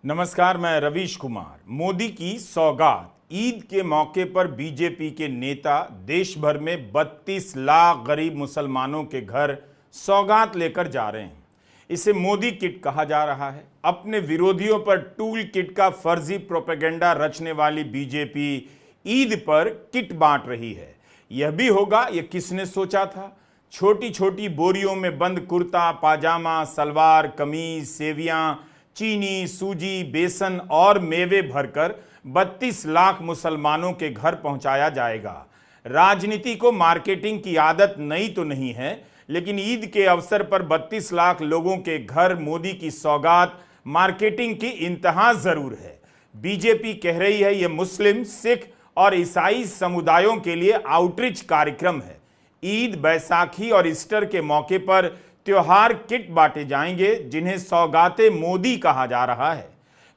नमस्कार, मैं रवीश कुमार। मोदी की सौगात। ईद के मौके पर बीजेपी के नेता देश भर में 32 लाख गरीब मुसलमानों के घर सौगात लेकर जा रहे हैं। इसे मोदी किट कहा जा रहा है। अपने विरोधियों पर टूल किट का फर्जी प्रोपेगेंडा रचने वाली बीजेपी ईद पर किट बांट रही है। यह भी होगा, यह किसने सोचा था। छोटी छोटी बोरियों में बंद कुर्ता पाजामा, सलवार कमीज, सेवियां, चीनी, सूजी, बेसन और मेवे भरकर 32 लाख मुसलमानों के घर पहुंचाया जाएगा। राजनीति को मार्केटिंग की आदत नई तो नहीं है, लेकिन ईद के अवसर पर 32 लाख लोगों के घर मोदी की सौगात मार्केटिंग की इंतहा जरूर है। बीजेपी कह रही है यह मुस्लिम, सिख और ईसाई समुदायों के लिए आउटरीच कार्यक्रम है। ईद, बैसाखी और ईस्टर के मौके पर त्योहार किट बांटे जाएंगे, जिन्हें सौगाते मोदी कहा जा रहा है।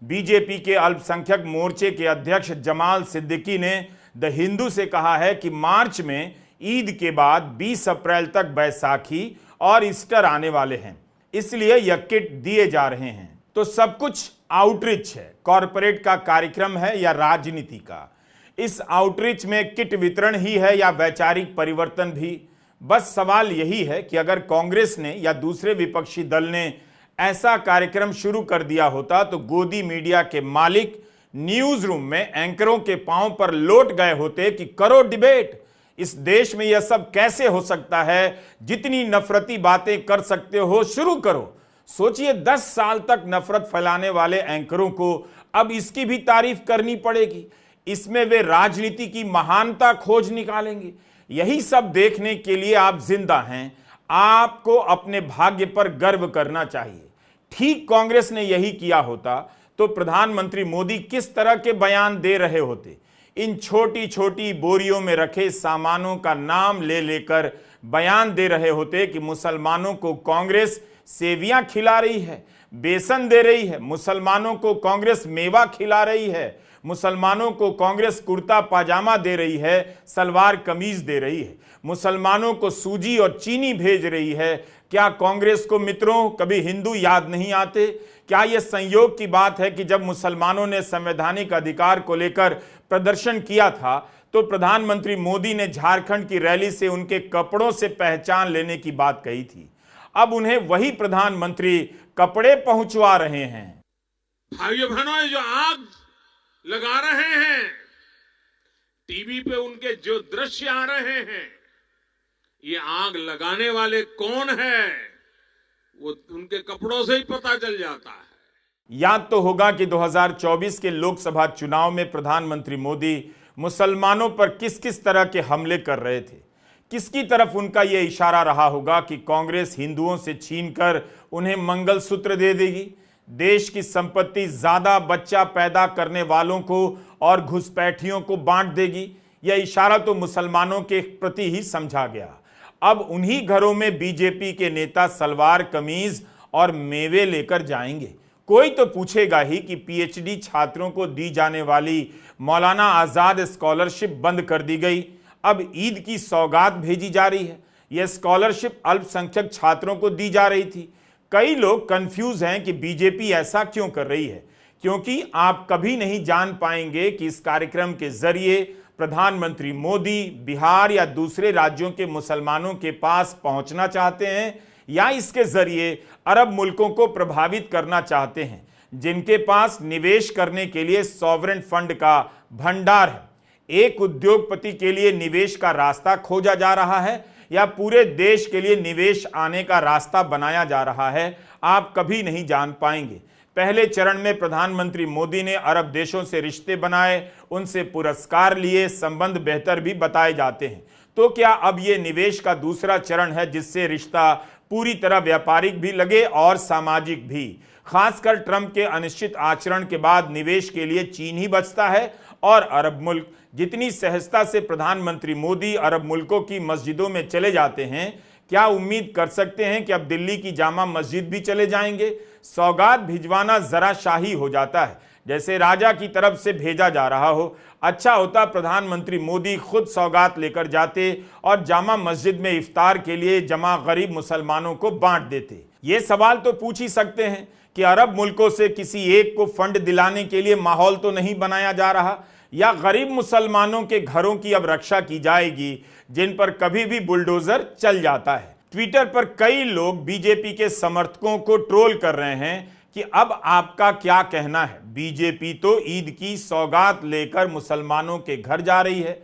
बीजेपी के अल्पसंख्यक मोर्चे के अध्यक्ष जमाल सिद्दीकी ने द हिंदू से कहा है कि मार्च में ईद के बाद 20 अप्रैल तक बैसाखी और ईस्टर आने वाले हैं, इसलिए यह किट दिए जा रहे हैं। तो सब कुछ आउटरीच है, कॉरपोरेट का कार्यक्रम है या राजनीति का। इस आउटरीच में किट वितरण ही है या वैचारिक परिवर्तन भी। बस सवाल यही है कि अगर कांग्रेस ने या दूसरे विपक्षी दल ने ऐसा कार्यक्रम शुरू कर दिया होता तो गोदी मीडिया के मालिक न्यूज रूम में एंकरों के पांव पर लौट गए होते कि करो डिबेट, इस देश में यह सब कैसे हो सकता है, जितनी नफरती बातें कर सकते हो शुरू करो। सोचिए, 10 साल तक नफरत फैलाने वाले एंकरों को अब इसकी भी तारीफ करनी पड़ेगी। इसमें वे राजनीति की महानता खोज निकालेंगे। यही सब देखने के लिए आप जिंदा हैं। आपको अपने भाग्य पर गर्व करना चाहिए। ठीक कांग्रेस ने यही किया होता तो प्रधानमंत्री मोदी किस तरह के बयान दे रहे होते। इन छोटी छोटी बोरियों में रखे सामानों का नाम ले लेकर बयान दे रहे होते कि मुसलमानों को कांग्रेस सेवियां खिला रही है, बेसन दे रही है, मुसलमानों को कांग्रेस मेवा खिला रही है, मुसलमानों को कांग्रेस कुर्ता पाजामा दे रही है, सलवार कमीज दे रही है, मुसलमानों को सूजी और चीनी भेज रही है। क्या कांग्रेस को मित्रों कभी हिंदू याद नहीं आते? क्या यह संयोग की बात है कि जब मुसलमानों ने संवैधानिक अधिकार को लेकर प्रदर्शन किया था तो प्रधानमंत्री मोदी ने झारखंड की रैली से उनके कपड़ों से पहचान लेने की बात कही थी। अब उन्हें वही प्रधानमंत्री कपड़े पहुंचवा रहे हैं। भाइयों बहनों, जो आग लगा रहे हैं, टीवी पे उनके जो दृश्य आ रहे हैं, ये आग लगाने वाले कौन है वो उनके कपड़ों से ही पता चल जाता है। याद तो होगा कि 2024 के लोकसभा चुनाव में प्रधानमंत्री मोदी मुसलमानों पर किस किस तरह के हमले कर रहे थे। किसकी तरफ उनका यह इशारा रहा होगा कि कांग्रेस हिंदुओं से छीनकर उन्हें मंगलसूत्र दे देगी, देश की संपत्ति ज्यादा बच्चा पैदा करने वालों को और घुसपैठियों को बांट देगी। यह इशारा तो मुसलमानों के प्रति ही समझा गया। अब उन्हीं घरों में बीजेपी के नेता सलवार कमीज और मेवे लेकर जाएंगे। कोई तो पूछेगा ही कि पीएचडी छात्रों को दी जाने वाली मौलाना आजाद स्कॉलरशिप बंद कर दी गई, अब ईद की सौगात भेजी जा रही है। यह स्कॉलरशिप अल्पसंख्यक छात्रों को दी जा रही थी। कई लोग कंफ्यूज हैं कि बीजेपी ऐसा क्यों कर रही है, क्योंकि आप कभी नहीं जान पाएंगे कि इस कार्यक्रम के जरिए प्रधानमंत्री मोदी बिहार या दूसरे राज्यों के मुसलमानों के पास पहुंचना चाहते हैं या इसके जरिए अरब मुल्कों को प्रभावित करना चाहते हैं, जिनके पास निवेश करने के लिए सॉवरेन फंड का भंडार है। एक उद्योगपति के लिए निवेश का रास्ता खोजा जा रहा है या पूरे देश के लिए निवेश आने का रास्ता बनाया जा रहा है, आप कभी नहीं जान पाएंगे। पहले चरण में प्रधानमंत्री मोदी ने अरब देशों से रिश्ते बनाए, उनसे पुरस्कार लिए, संबंध बेहतर भी बताए जाते हैं। तो क्या अब यह निवेश का दूसरा चरण है जिससे रिश्ता पूरी तरह व्यापारिक भी लगे और सामाजिक भी? खासकर ट्रंप के अनिश्चित आचरण के बाद निवेश के लिए चीन ही बचता है और अरब मुल्क। जितनी सहजता से प्रधानमंत्री मोदी अरब मुल्कों की मस्जिदों में चले जाते हैं, क्या उम्मीद कर सकते हैं कि अब दिल्ली की जामा मस्जिद भी चले जाएंगे? सौगात भिजवाना जरा शाही हो जाता है, जैसे राजा की तरफ से भेजा जा रहा हो। अच्छा होता प्रधानमंत्री मोदी खुद सौगात लेकर जाते और जामा मस्जिद में इफ्तार के लिए जमा गरीब मुसलमानों को बांट देते। ये सवाल तो पूछ ही सकते हैं कि अरब मुल्कों से किसी एक को फंड दिलाने के लिए माहौल तो नहीं बनाया जा रहा, या गरीब मुसलमानों के घरों की अब रक्षा की जाएगी जिन पर कभी भी बुलडोजर चल जाता है। ट्विटर पर कई लोग बीजेपी के समर्थकों को ट्रोल कर रहे हैं कि अब आपका क्या कहना है, बीजेपी तो ईद की सौगात लेकर मुसलमानों के घर जा रही है।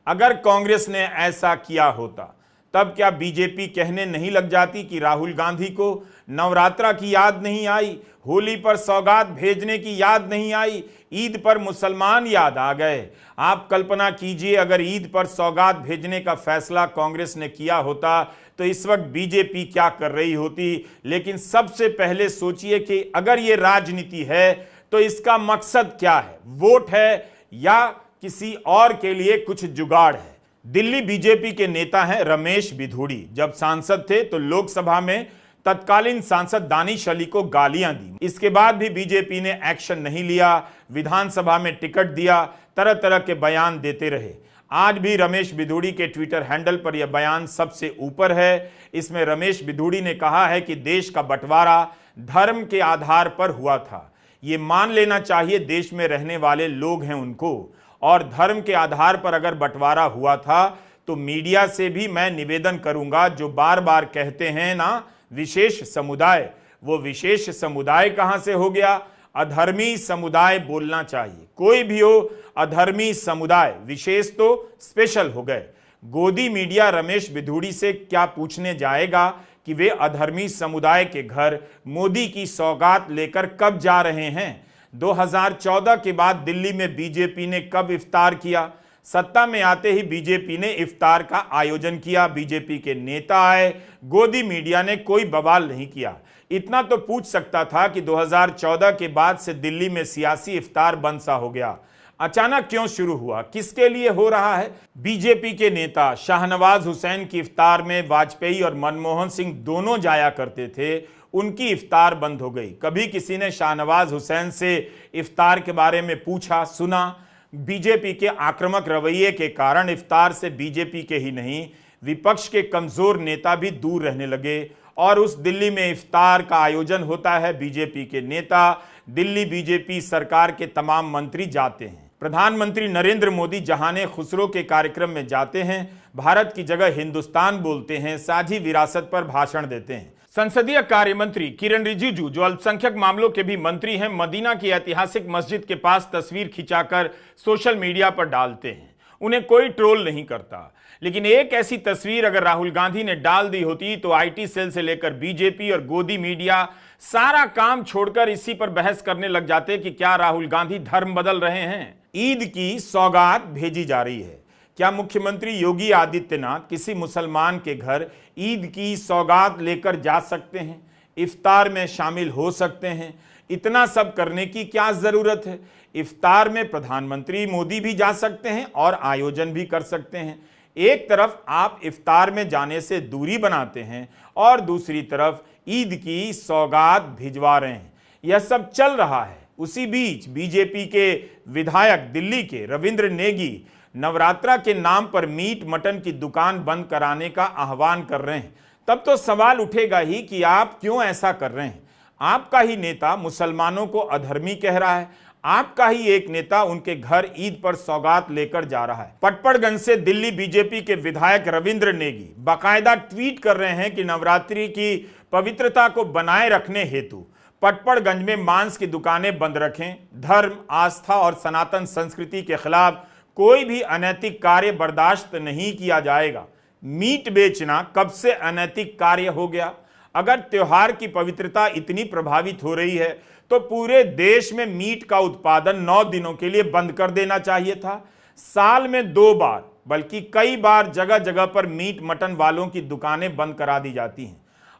अगर कांग्रेस ने ऐसा किया होता तब क्या बीजेपी कहने नहीं लग जाती कि राहुल गांधी को नवरात्रा की याद नहीं आई, होली पर सौगात भेजने की याद नहीं आई, ईद पर मुसलमान याद आ गए। आप कल्पना कीजिए अगर ईद पर सौगात भेजने का फैसला कांग्रेस ने किया होता तो इस वक्त बीजेपी क्या कर रही होती। लेकिन सबसे पहले सोचिए कि अगर ये राजनीति है तो इसका मकसद क्या है, वोट है या किसी और के लिए कुछ जुगाड़ है। दिल्ली बीजेपी के नेता हैं रमेश बिधूड़ी। जब सांसद थे तो लोकसभा में तत्कालीन सांसद दानिश अली को गालियां दी, इसके बाद भी बीजेपी ने एक्शन नहीं लिया, विधानसभा में टिकट दिया, तरह तरह के बयान देते रहे। आज भी रमेश बिधूड़ी के ट्विटर हैंडल पर यह बयान सबसे ऊपर है। इसमें रमेश बिधूड़ी ने कहा है कि देश का बंटवारा धर्म के आधार पर हुआ था, ये मान लेना चाहिए देश में रहने वाले लोग हैं उनको, और धर्म के आधार पर अगर बंटवारा हुआ था तो मीडिया से भी मैं निवेदन करूंगा जो बार बार कहते हैं ना विशेष समुदाय, वो विशेष समुदाय कहां से हो गया, अधर्मी समुदाय बोलना चाहिए। कोई भी हो, अधर्मी समुदाय, विशेष तो स्पेशल हो गए। गोदी मीडिया रमेश बिधूड़ी से क्या पूछने जाएगा कि वे अधर्मी समुदाय के घर मोदी की सौगात लेकर कब जा रहे हैं। 2014 के बाद दिल्ली में बीजेपी ने कब इफ्तार किया, सत्ता में आते ही बीजेपी ने इफ्तार का आयोजन किया, बीजेपी के नेता आए, गोदी मीडिया ने कोई बवाल नहीं किया। इतना तो पूछ सकता था कि 2014 के बाद से दिल्ली में सियासी इफ्तार बंद सा हो गया, अचानक क्यों शुरू हुआ, किसके लिए हो रहा है। बीजेपी के नेता शाहनवाज हुसैन की इफ्तार में वाजपेयी और मनमोहन सिंह दोनों जाया करते थे, उनकी इफ्तार बंद हो गई। कभी किसी ने शाहनवाज हुसैन से इफ्तार के बारे में पूछा, सुना? बीजेपी के आक्रामक रवैये के कारण इफ्तार से बीजेपी के ही नहीं विपक्ष के कमजोर नेता भी दूर रहने लगे, और उस दिल्ली में इफ्तार का आयोजन होता है। बीजेपी के नेता, दिल्ली बीजेपी सरकार के तमाम मंत्री जाते हैं। प्रधानमंत्री नरेंद्र मोदी जहाने खुसरो के कार्यक्रम में जाते हैं, भारत की जगह हिंदुस्तान बोलते हैं, साझी विरासत पर भाषण देते हैं। संसदीय कार्य मंत्री किरण रिजिजू, जो अल्पसंख्यक मामलों के भी मंत्री हैं, मदीना की ऐतिहासिक मस्जिद के पास तस्वीर खिंचाकर सोशल मीडिया पर डालते हैं। उन्हें कोई ट्रोल नहीं करता। लेकिन एक ऐसी तस्वीर अगर राहुल गांधी ने डाल दी होती तो आईटी सेल से लेकर बीजेपी और गोदी मीडिया सारा काम छोड़कर इसी पर बहस करने लग जाते कि क्या राहुल गांधी धर्म बदल रहे हैं। ईद की सौगात भेजी जा रही है। क्या मुख्यमंत्री योगी आदित्यनाथ किसी मुसलमान के घर ईद की सौगात लेकर जा सकते हैं, इफ्तार में शामिल हो सकते हैं? इतना सब करने की क्या जरूरत है? इफ्तार में प्रधानमंत्री मोदी भी जा सकते हैं और आयोजन भी कर सकते हैं। एक तरफ आप इफ्तार में जाने से दूरी बनाते हैं और दूसरी तरफ ईद की सौगात भिजवा रहे हैं। यह सब चल रहा है। उसी बीच बीजेपी के विधायक दिल्ली के रविंद्र नेगी नवरात्रा के नाम पर मीट मटन की दुकान बंद कराने का आह्वान कर रहे हैं। तब तो सवाल उठेगा ही कि आप क्यों ऐसा कर रहे हैं। आपका ही नेता मुसलमानों को अधर्मी कह रहा है, आपका ही एक नेता उनके घर ईद पर सौगात लेकर जा रहा है। पटपड़गंज से दिल्ली बीजेपी के विधायक रविंद्र नेगी बाकायदा ट्वीट कर रहे हैं कि नवरात्रि की पवित्रता को बनाए रखने हेतु पटपड़गंज में मांस की दुकानें बंद रखें। धर्म, आस्था और सनातन संस्कृति के खिलाफ कोई भी अनैतिक कार्य बर्दाश्त नहीं किया जाएगा। मीट बेचना कब से अनैतिक कार्य हो गया? अगर त्योहार की पवित्रता इतनी प्रभावित हो रही है तो पूरे देश में मीट का उत्पादन 9 दिनों के लिए बंद कर देना चाहिए था। साल में 2 बार बल्कि कई बार जगह जगह पर मीट मटन वालों की दुकानें बंद करा दी जाती हैं।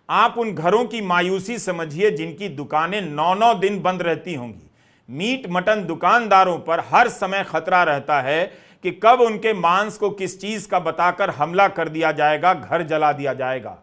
आप उन घरों की मायूसी समझिए जिनकी दुकानें 9-9 दिन बंद रहती होंगी। मीट मटन दुकानदारों पर हर समय खतरा रहता है कि कब उनके मांस को किस चीज का बताकर हमला कर दिया जाएगा, घर जला दिया जाएगा।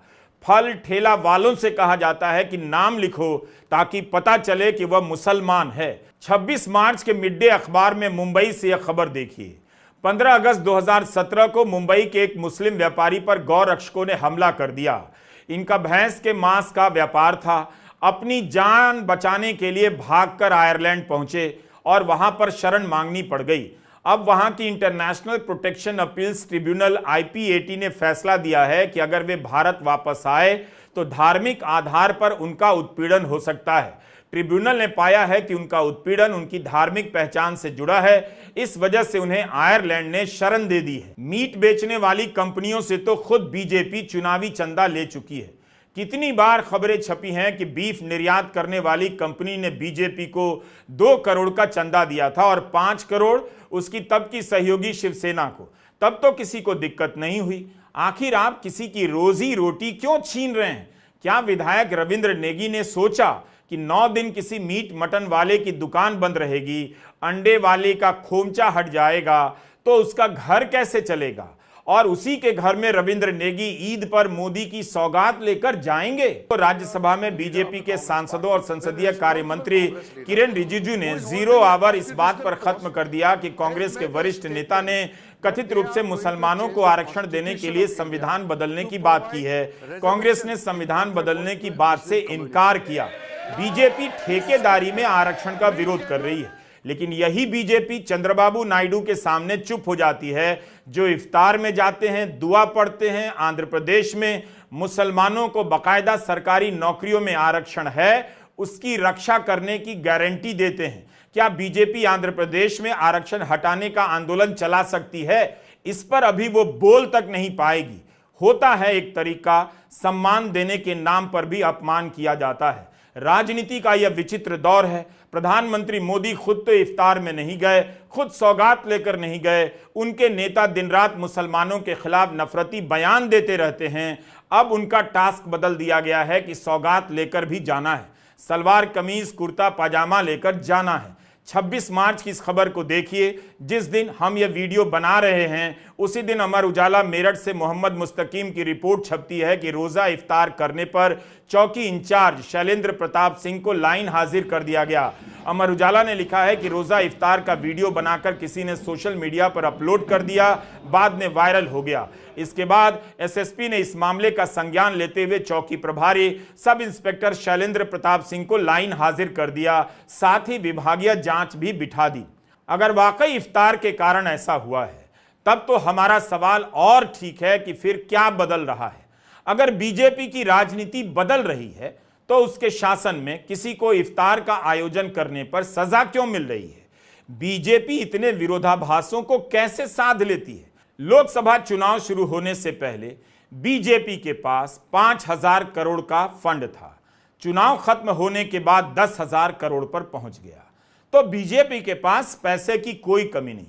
फल ठेला वालों से कहा जाता है कि नाम लिखो ताकि पता चले कि वह मुसलमान है। 26 मार्च के मिड डे अखबार में मुंबई से यह खबर देखिए। 15 अगस्त 2017 को मुंबई के एक मुस्लिम व्यापारी पर गौ रक्षकों ने हमला कर दिया। इनका भैंस के मांस का व्यापार था। अपनी जान बचाने के लिए भागकर आयरलैंड पहुंचे और वहां पर शरण मांगनी पड़ गई। अब वहां की international protection appeals tribunal IPAT ने फैसला दिया है कि अगर वे भारत वापस आए तो धार्मिक आधार पर उनका उत्पीड़न हो सकता है। ट्रिब्यूनल ने पाया है कि उनका उत्पीड़न उनकी धार्मिक पहचान से जुड़ा है, इस वजह से उन्हें आयरलैंड ने शरण दे दी है। मीट बेचने वाली कंपनियों से तो खुद बीजेपी चुनावी चंदा ले चुकी है। कितनी बार खबरें छपी हैं कि बीफ निर्यात करने वाली कंपनी ने बीजेपी को 2 करोड़ का चंदा दिया था और 5 करोड़ उसकी तब की सहयोगी शिवसेना को। तब तो किसी को दिक्कत नहीं हुई। आखिर आप किसी की रोजी रोटी क्यों छीन रहे हैं? क्या विधायक रविंद्र नेगी ने सोचा कि 9 दिन किसी मीट मटन वाले की दुकान बंद रहेगी, अंडे वाले का खोमचा हट जाएगा तो उसका घर कैसे चलेगा, और उसी के घर में रविंद्र नेगी ईद पर मोदी की सौगात लेकर जाएंगे? तो राज्यसभा में बीजेपी के सांसदों और संसदीय कार्य मंत्री किरेन रिजिजू ने 0 आवर इस बात पर खत्म कर दिया कि कांग्रेस के वरिष्ठ नेता ने कथित रूप से मुसलमानों को आरक्षण देने के लिए संविधान बदलने की बात की है। कांग्रेस ने संविधान बदलने की बात से इनकार किया। बीजेपी ठेकेदारी में आरक्षण का विरोध कर रही है, लेकिन यही बीजेपी चंद्रबाबू नायडू के सामने चुप हो जाती है, जो इफ्तार में जाते हैं, दुआ पढ़ते हैं। आंध्र प्रदेश में मुसलमानों को बाकायदा सरकारी नौकरियों में आरक्षण है, उसकी रक्षा करने की गारंटी देते हैं। क्या बीजेपी आंध्र प्रदेश में आरक्षण हटाने का आंदोलन चला सकती है? इस पर अभी वो बोल तक नहीं पाएगी। होता है एक तरीका, सम्मान देने के नाम पर भी अपमान किया जाता है। राजनीति का यह विचित्र दौर है। प्रधानमंत्री मोदी खुद तो इफ्तार में नहीं गए, खुद सौगात लेकर नहीं गए। उनके नेता दिन रात मुसलमानों के खिलाफ नफरती बयान देते रहते हैं। अब उनका टास्क बदल दिया गया है कि सौगात लेकर भी जाना है, सलवार कमीज कुर्ता पाजामा लेकर जाना है। 26 मार्च की इस खबर को देखिए। जिस दिन हम यह वीडियो बना रहे हैं उसी दिन अमर उजाला मेरठ से मोहम्मद मुस्तकीम की रिपोर्ट छपती है कि रोजा इफ्तार करने पर चौकी इंचार्ज शैलेंद्र प्रताप सिंह को लाइन हाजिर कर दिया गया। अमर उजाला ने लिखा है कि रोजा इफ्तार का वीडियो बनाकर किसी ने सोशल मीडिया पर अपलोड कर दिया, बाद में वायरल हो गया। इसके बाद एसएसपी ने इस मामले का संज्ञान लेते हुए चौकी प्रभारी सब इंस्पेक्टर शैलेंद्र प्रताप सिंह को लाइन हाजिर कर दिया, साथ ही विभागीय जांच भी बिठा दी। अगर वाकई इफ्तार के कारण ऐसा हुआ है तब तो हमारा सवाल और ठीक है कि फिर क्या बदल रहा है। अगर बीजेपी की राजनीति बदल रही है तो उसके शासन में किसी को इफ्तार का आयोजन करने पर सजा क्यों मिल रही है? बीजेपी इतने विरोधाभासों को कैसे साध लेती है? लोकसभा चुनाव शुरू होने से पहले बीजेपी के पास 5,000 करोड़ का फंड था। चुनाव खत्म होने के बाद 10,000 करोड़ पर पहुंच गया। तो बीजेपी के पास पैसे की कोई कमी नहीं।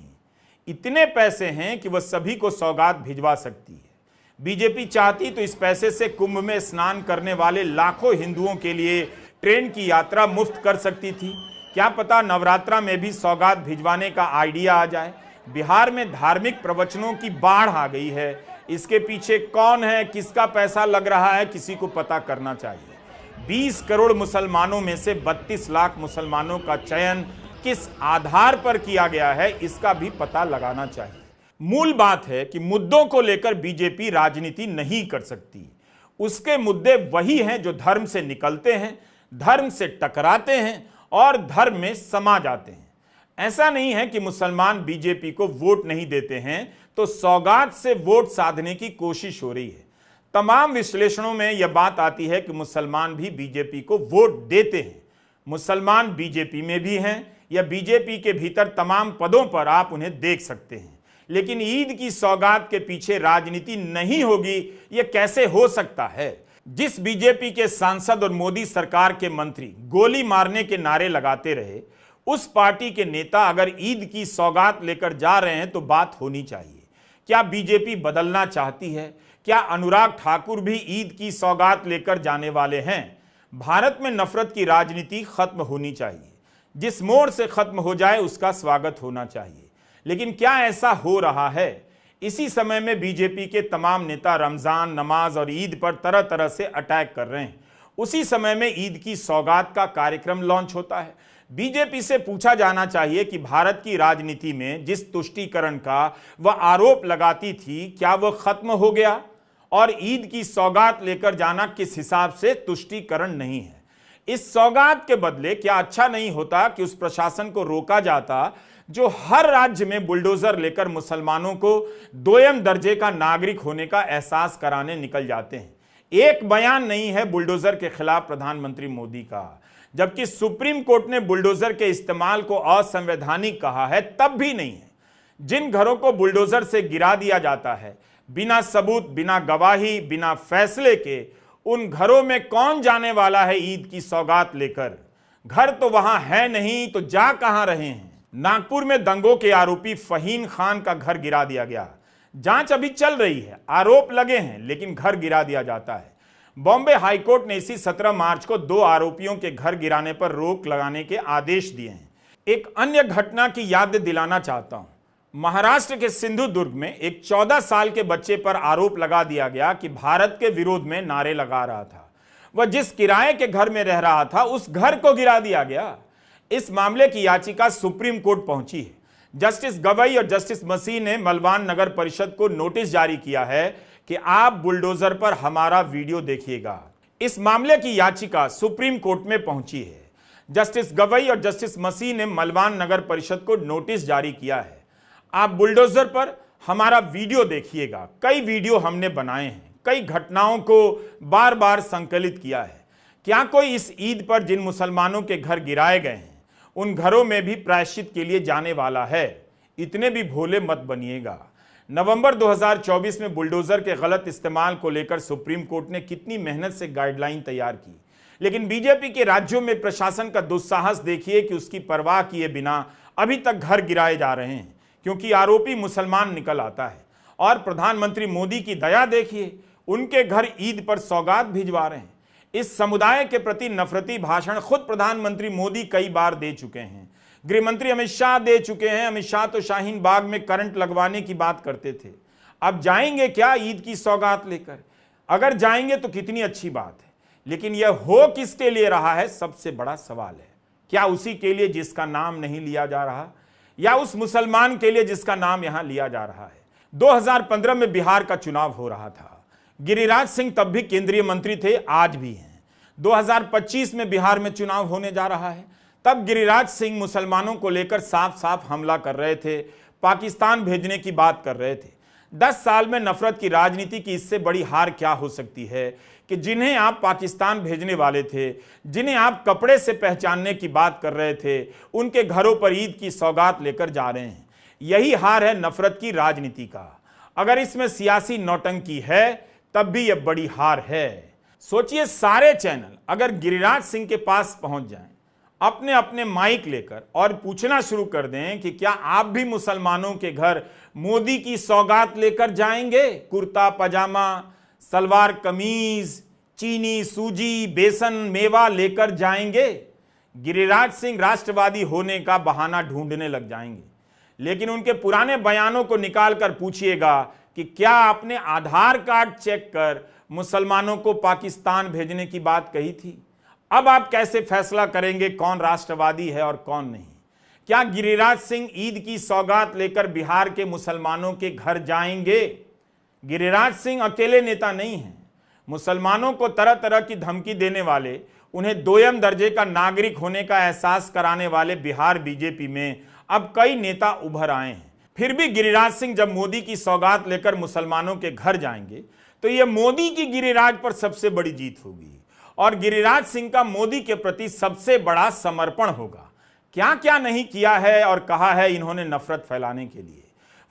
इतने पैसे हैं कि वह सभी को सौगात भिजवा सकती है। बीजेपी चाहती तो इस पैसे से कुंभ में स्नान करने वाले लाखों हिंदुओं के लिए ट्रेन की यात्रा मुफ्त कर सकती थी। क्या पता नवरात्रा में भी सौगात भिजवाने का आइडिया आ जाए। बिहार में धार्मिक प्रवचनों की बाढ़ आ गई है। इसके पीछे कौन है, किसका पैसा लग रहा है, किसी को पता करना चाहिए। 20 करोड़ मुसलमानों में से 32 लाख मुसलमानों का चयन किस आधार पर किया गया है, इसका भी पता लगाना चाहिए। मूल बात है कि मुद्दों को लेकर बीजेपी राजनीति नहीं कर सकती। उसके मुद्दे वही हैं जो धर्म से निकलते हैं, धर्म से टकराते हैं और धर्म में समा जाते हैं। ऐसा नहीं है कि मुसलमान बीजेपी को वोट नहीं देते हैं तो सौगात से वोट साधने की कोशिश हो रही है। तमाम विश्लेषणों में यह बात आती है कि मुसलमान भी बीजेपी को वोट देते हैं। मुसलमान बीजेपी में भी हैं या बीजेपी के भीतर तमाम पदों पर आप उन्हें देख सकते हैं। लेकिन ईद की सौगात के पीछे राजनीति नहीं होगी, यह कैसे हो सकता है? जिस बीजेपी के सांसद और मोदी सरकार के मंत्री गोली मारने के नारे लगाते रहे, उस पार्टी के नेता अगर ईद की सौगात लेकर जा रहे हैं तो बात होनी चाहिए। क्या बीजेपी बदलना चाहती है? क्या अनुराग ठाकुर भी ईद की सौगात लेकर जाने वाले हैं? भारत में नफरत की राजनीति खत्म होनी चाहिए। जिस मोड़ से खत्म हो जाए उसका स्वागत होना चाहिए। लेकिन क्या ऐसा हो रहा है? इसी समय में बीजेपी के तमाम नेता रमजान, नमाज और ईद पर तरह तरह से अटैक कर रहे हैं। उसी समय में ईद की सौगात का कार्यक्रम लॉन्च होता है। बीजेपी से पूछा जाना चाहिए कि भारत की राजनीति में जिस तुष्टीकरण का वह आरोप लगाती थी, क्या वह खत्म हो गया? और ईद की सौगात लेकर जाना किस हिसाब से तुष्टीकरण नहीं है? इस सौगात के बदले क्या अच्छा नहीं होता कि उस प्रशासन को रोका जाता जो हर राज्य में बुलडोजर लेकर मुसलमानों को दोयम दर्जे का नागरिक होने का एहसास कराने निकल जाते हैं। एक बयान नहीं है बुलडोजर के खिलाफ प्रधानमंत्री मोदी का, जबकि सुप्रीम कोर्ट ने बुलडोजर के इस्तेमाल को असंवैधानिक कहा है तब भी नहीं है। जिन घरों को बुलडोजर से गिरा दिया जाता है बिना सबूत, बिना गवाही, बिना फैसले के, उन घरों में कौन जाने वाला है ईद की सौगात लेकर? घर तो वहां है नहीं तो जा कहां रहे हैं? नागपुर में दंगों के आरोपी फहीम खान का घर गिरा दिया गया। जांच अभी चल रही है, आरोप लगे हैं, लेकिन घर गिरा दिया जाता है। बॉम्बे हाईकोर्ट ने इसी 17 मार्च को 2 आरोपियों के घर गिराने पर रोक लगाने के आदेश दिए हैं। एक अन्य घटना की याद दिलाना चाहता हूं। महाराष्ट्र के सिंधुदुर्ग में एक 14 साल के बच्चे पर आरोप लगा दिया गया कि भारत के विरोध में नारे लगा रहा था। वह जिस किराए के घर में रह रहा था उस घर को गिरा दिया गया। इस मामले की याचिका सुप्रीम कोर्ट पहुंची है। जस्टिस गवई और जस्टिस मसीह ने मलवान नगर परिषद को नोटिस जारी किया है कि आप बुलडोजर पर हमारा वीडियो देखिएगा। इस मामले की याचिका सुप्रीम कोर्ट में पहुंची है। जस्टिस गवई और जस्टिस मसीह ने मलवान नगर परिषद को नोटिस जारी किया है, आप बुलडोजर पर हमारा वीडियो देखिएगा। कई वीडियो हमने बनाए हैं, कई घटनाओं को बार बार संकलित किया है। क्या कोई इस ईद पर जिन मुसलमानों के घर गिराए गए हैं उन घरों में भी प्रायश्चित के लिए जाने वाला है? इतने भी भोले मत बनिएगा। नवंबर 2024 में बुलडोजर के गलत इस्तेमाल को लेकर सुप्रीम कोर्ट ने कितनी मेहनत से गाइडलाइन तैयार की, लेकिन बीजेपी के राज्यों में प्रशासन का दुस्साहस देखिए कि उसकी परवाह किए बिना अभी तक घर गिराए जा रहे हैं, क्योंकि आरोपी मुसलमान निकल आता है। और प्रधानमंत्री मोदी की दया देखिए, उनके घर ईद पर सौगात भिजवा रहे हैं। इस समुदाय के प्रति नफरती भाषण खुद प्रधानमंत्री मोदी कई बार दे चुके हैं, गृह मंत्री अमित शाह दे चुके हैं। अमित शाह तो शाहीन बाग में करंट लगवाने की बात करते थे। अब जाएंगे क्या ईद की सौगात लेकर? अगर जाएंगे तो कितनी अच्छी बात है, लेकिन यह हो किसके लिए रहा है, सबसे बड़ा सवाल है। क्या उसी के लिए जिसका नाम नहीं लिया जा रहा, या उस मुसलमान के लिए जिसका नाम यहां लिया जा रहा है? 2015 में बिहार का चुनाव हो रहा था। गिरिराज सिंह तब भी केंद्रीय मंत्री थे, आज भी हैं। 2025 में बिहार में चुनाव होने जा रहा है। तब गिरिराज सिंह मुसलमानों को लेकर साफ साफ हमला कर रहे थे, पाकिस्तान भेजने की बात कर रहे थे। 10 साल में नफरत की राजनीति की इससे बड़ी हार क्या हो सकती है कि जिन्हें आप पाकिस्तान भेजने वाले थे, जिन्हें आप कपड़े से पहचानने की बात कर रहे थे, उनके घरों पर ईद की सौगात लेकर जा रहे हैं। यही हार है नफरत की राजनीति का। अगर इसमें सियासी नौटंकी है तब भी यह बड़ी हार है। सोचिए, सारे चैनल अगर गिरिराज सिंह के पास पहुंच जाएं, अपने अपने माइक लेकर और पूछना शुरू कर दें कि क्या आप भी मुसलमानों के घर मोदी की सौगात लेकर जाएंगे? कुर्ता पजामा, सलवार कमीज, चीनी, सूजी, बेसन, मेवा लेकर जाएंगे? गिरिराज सिंह राष्ट्रवादी होने का बहाना ढूंढने लग जाएंगे। लेकिन उनके पुराने बयानों को निकालकर पूछिएगा कि क्या आपने आधार कार्ड चेक कर मुसलमानों को पाकिस्तान भेजने की बात कही थी? अब आप कैसे फैसला करेंगे कौन राष्ट्रवादी है और कौन नहीं? क्या गिरिराज सिंह ईद की सौगात लेकर बिहार के मुसलमानों के घर जाएंगे? गिरिराज सिंह अकेले नेता नहीं हैं। मुसलमानों को तरह तरह की धमकी देने वाले, उन्हें दोयम दर्जे का नागरिक होने का एहसास कराने वाले बिहार बीजेपी में अब कई नेता उभर आए हैं। फिर भी गिरिराज सिंह जब मोदी की सौगात लेकर मुसलमानों के घर जाएंगे तो यह मोदी की गिरिराज पर सबसे बड़ी जीत होगी और गिरिराज सिंह का मोदी के प्रति सबसे बड़ा समर्पण होगा। क्या क्या नहीं किया है और कहा है इन्होंने नफरत फैलाने के लिए।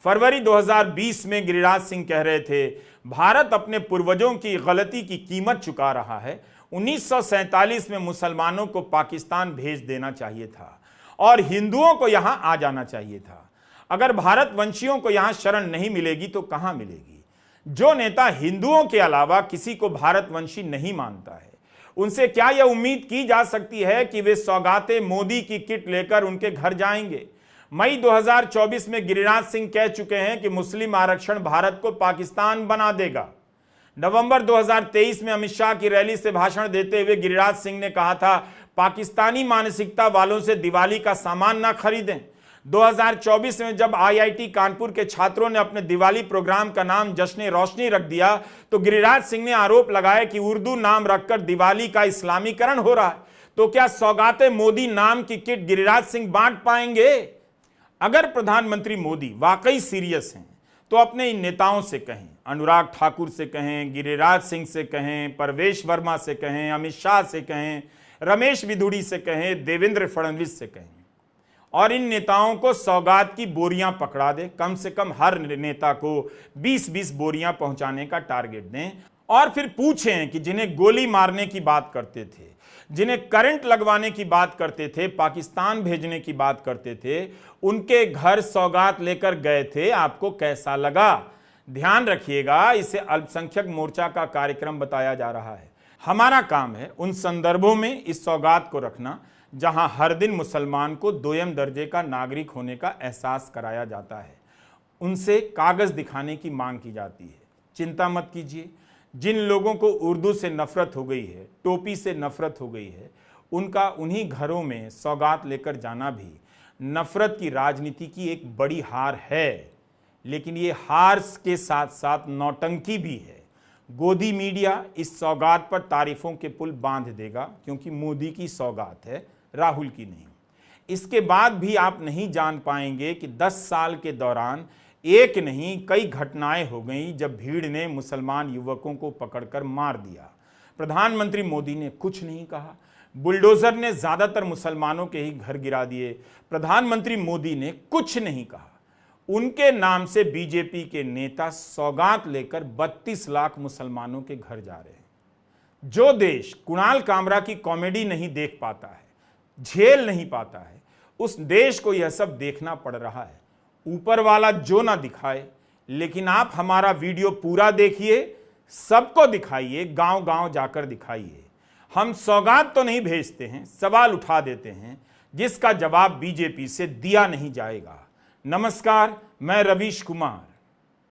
फरवरी 2020 में गिरिराज सिंह कह रहे थे, भारत अपने पूर्वजों की गलती की कीमत चुका रहा है। 1947 में मुसलमानों को पाकिस्तान भेज देना चाहिए था और हिंदुओं को यहां आ जाना चाहिए था। अगर भारतवंशियों को यहां शरण नहीं मिलेगी तो कहां मिलेगी? जो नेता हिंदुओं के अलावा किसी को भारतवंशी नहीं मानता है, उनसे क्या यह उम्मीद की जा सकती है कि वे सौगातें मोदी की किट लेकर उनके घर जाएंगे? मई 2024 में गिरिराज सिंह कह चुके हैं कि मुस्लिम आरक्षण भारत को पाकिस्तान बना देगा। नवंबर 2023 में अमित शाह की रैली से भाषण देते हुए गिरिराज सिंह ने कहा था, पाकिस्तानी मानसिकता वालों से दिवाली का सामान ना खरीदें। 2024 में जब आईआईटी कानपुर के छात्रों ने अपने दिवाली प्रोग्राम का नाम जश्न रोशनी रख दिया तो गिरिराज सिंह ने आरोप लगाया कि उर्दू नाम रखकर दिवाली का इस्लामीकरण हो रहा है। तो क्या सौगाते मोदी नाम की किट गिरिराज सिंह बांट पाएंगे? अगर प्रधानमंत्री मोदी वाकई सीरियस हैं तो अपने इन नेताओं से कहें, अनुराग ठाकुर से कहें, गिरिराज सिंह से कहें, परवेश वर्मा से कहें, अमित शाह से कहें, रमेश बिधूड़ी से कहें, देवेंद्र फडणवीस से कहें, और इन नेताओं को सौगात की बोरियां पकड़ा दे। कम से कम हर नेता को 20-20 बोरियां पहुंचाने का टारगेट दें और फिर पूछें कि जिन्हें गोली मारने की बात करते थे, जिन्हें करंट लगवाने की बात करते थे, पाकिस्तान भेजने की बात करते थे, उनके घर सौगात लेकर गए थे, आपको कैसा लगा? ध्यान रखिएगा, इसे अल्पसंख्यक मोर्चा का कार्यक्रम बताया जा रहा है। हमारा काम है उन संदर्भों में इस सौगात को रखना जहां हर दिन मुसलमान को दोयम दर्जे का नागरिक होने का एहसास कराया जाता है, उनसे कागज दिखाने की मांग की जाती है। चिंता मत कीजिए, जिन लोगों को उर्दू से नफरत हो गई है, टोपी से नफरत हो गई है, उनका उन्हीं घरों में सौगात लेकर जाना भी नफरत की राजनीति की एक बड़ी हार है। लेकिन ये हार के साथ साथ नौटंकी भी है। गोदी मीडिया इस सौगात पर तारीफों के पुल बांध देगा, क्योंकि मोदी की सौगात है, राहुल की नहीं। इसके बाद भी आप नहीं जान पाएंगे कि 10 साल के दौरान एक नहीं कई घटनाएं हो गईं जब भीड़ ने मुसलमान युवकों को पकड़कर मार दिया। प्रधानमंत्री मोदी ने कुछ नहीं कहा, बुलडोजर ने ज्यादातर मुसलमानों के ही घर गिरा दिए। प्रधानमंत्री मोदी ने कुछ नहीं कहा। उनके नाम से बीजेपी के नेता सौगात लेकर 32 लाख मुसलमानों के घर जा रहे हैं। जो देश कुणाल कामरा की कॉमेडी नहीं देख पाता है, झेल नहीं पाता है, उस देश को यह सब देखना पड़ रहा है। ऊपर वाला जो ना दिखाए, लेकिन आप हमारा वीडियो पूरा देखिए, सबको दिखाइए, गांव-गांव जाकर दिखाइए। हम सौगात तो नहीं भेजते हैं, सवाल उठा देते हैं जिसका जवाब बीजेपी से दिया नहीं जाएगा। नमस्कार, मैं रवीश कुमार।